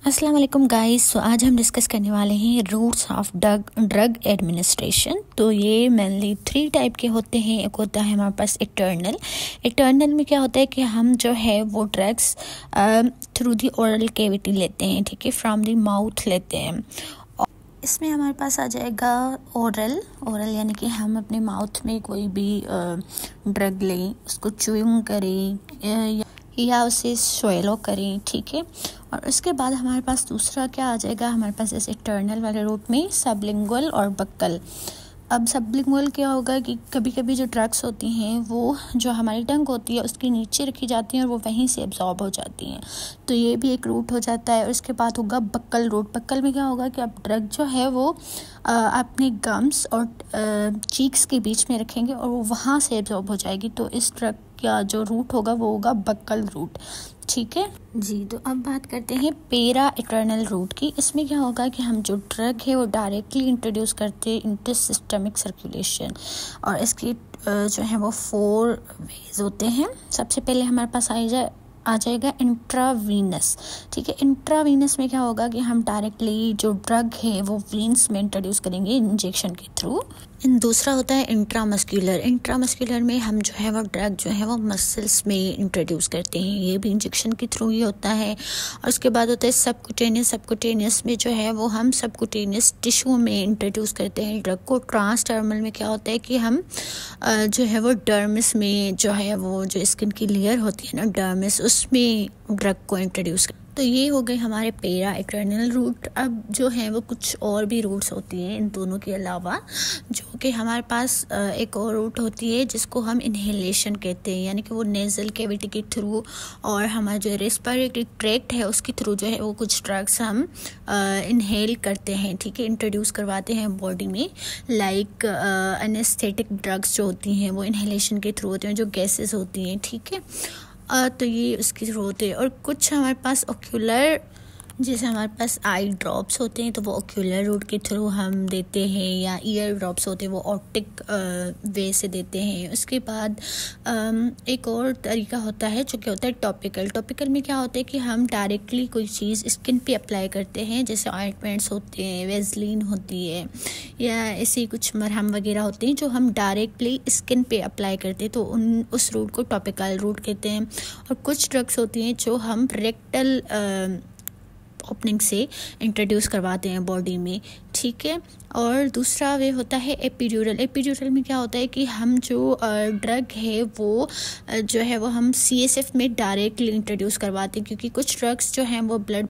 अस्सलाम वालेकुम गाइस। सो आज हम डिस्कस करने वाले हैं रूट्स ऑफ ड्रग एडमिनिस्ट्रेशन। तो ये मेनली 3 टाइप के होते हैं। एक होता है हमारे पास इटर्नल में क्या होता है कि हम जो है वो drugs through the oral cavity लेते हैं, ठीक है, फ्रॉम दी माउथ लेते हैं। इसमें हमारे पास आ जाएगा ओरल यानी कि हम अपने माउथ में कोई भी ड्रग लें, उसको च्यूइंग करें या उसे स्वेलो करें, ठीक है। और उसके बाद हमारे पास दूसरा क्या आ जाएगा, हमारे पास इस इंटरनल वाले रूट में सबलिंगुअल और बक्कल। अब सबलिंगुअल क्या होगा कि कभी कभी जो ड्रग्स होती हैं वो जो हमारी टंग होती है उसके नीचे रखी जाती हैं और वो वहीं से एब्जॉर्ब हो जाती हैं, तो ये भी एक रूट हो जाता है। और उसके बाद होगा बक्कल रूट। बक्कल में क्या होगा कि आप ड्रग जो है वो अपने गम्स और चीक्स के बीच में रखेंगे और वो वहाँ से एब्जॉर्ब हो जाएगी, तो इस ड्रग का जो रूट होगा वो होगा बक्कल रूट, ठीक है जी। तो अब बात करते हैं पेरा इटर्नल रूट की। इसमें क्या होगा कि हम जो ड्रग है वो डायरेक्टली इंट्रोड्यूस करते हैं इंटू सिस्टमिक सर्कुलेशन, और इसकी जो है वो 4 वेज होते हैं। सबसे पहले हमारे पास आ जाएगा इंट्रावीनस, ठीक है। इंट्रावीनस में क्या होगा कि हम डायरेक्टली जो ड्रग है वो वेन्स में इंट्रोड्यूस करेंगे इंजेक्शन के थ्रू। दूसरा होता है इंट्रामस्कुलर में हम जो है वो ड्रग जो है वो मसल्स में इंट्रोड्यूस करते हैं, ये भी इंजेक्शन के थ्रू ही होता है। और उसके बाद होता है सबकुटेनियस में जो है वो हम सबकुटेनियस टिश्यू में इंट्रोड्यूस करते हैं ड्रग को। ट्रांसडर्मल में क्या होता है कि हम जो है वो डर्मिस में जो है वो जो स्किन की लेयर होती है ना, डर्मिस, उसमें ड्रग को इंट्रोड्यूस। तो ये हो गए हमारे पेरा इटर्नल रूट। अब जो है वो कुछ और भी रूट्स होती हैं इन दोनों के अलावा, जो कि हमारे पास एक और रूट होती है जिसको हम इन्हेलेशन कहते हैं, यानी कि वो नेज़ल कैविटी के थ्रू और हमारा जो रेस्पिरेटरी ट्रैक्ट है उसके थ्रू जो है वो कुछ ड्रग्स हम इनहेल करते हैं, ठीक है, इंट्रोड्यूस करवाते हैं बॉडी में। लाइक एनेस्थेटिक ड्रग्स जो होती हैं वो इन्हेलेशन के थ्रू होते हैं, जो गैसेस होती हैं, ठीक है। तो ये उसकी ज़रूरत है। और कुछ हमारे पास ओक्यूलर, जैसे हमारे पास आई ड्रॉप्स होते हैं तो वो ओक्यूलर रूट के थ्रू हम देते हैं, या ईयर ड्रॉप्स होते हैं वो ऑप्टिक वे से देते हैं। उसके बाद एक और तरीका होता है जो कि होता है टॉपिकल में क्या होता है कि हम डायरेक्टली कोई चीज़ स्किन पे अप्लाई करते हैं, जैसे ऑइंटमेंट्स होते हैं, वेज़लीन होती है, या ऐसे कुछ मरहम वगैरह होते हैं जो हम डायरेक्टली स्किन पे अप्लाई करते हैं, तो उस रूट को टॉपिकल रूट कहते हैं। और कुछ ड्रग्स होती हैं जो हम रेक्टल ओपनिंग से इंट्रोड्यूस करवाते हैं बॉडी में, ठीक है। और दूसरा वे होता है एपिड्यूरल में क्या होता है कि हम जो ड्रग है वो जो है वो हम CSF में डायरेक्टली इंट्रोड्यूस करवाते हैं, क्योंकि कुछ ड्रग्स जो हैं वो ब्लड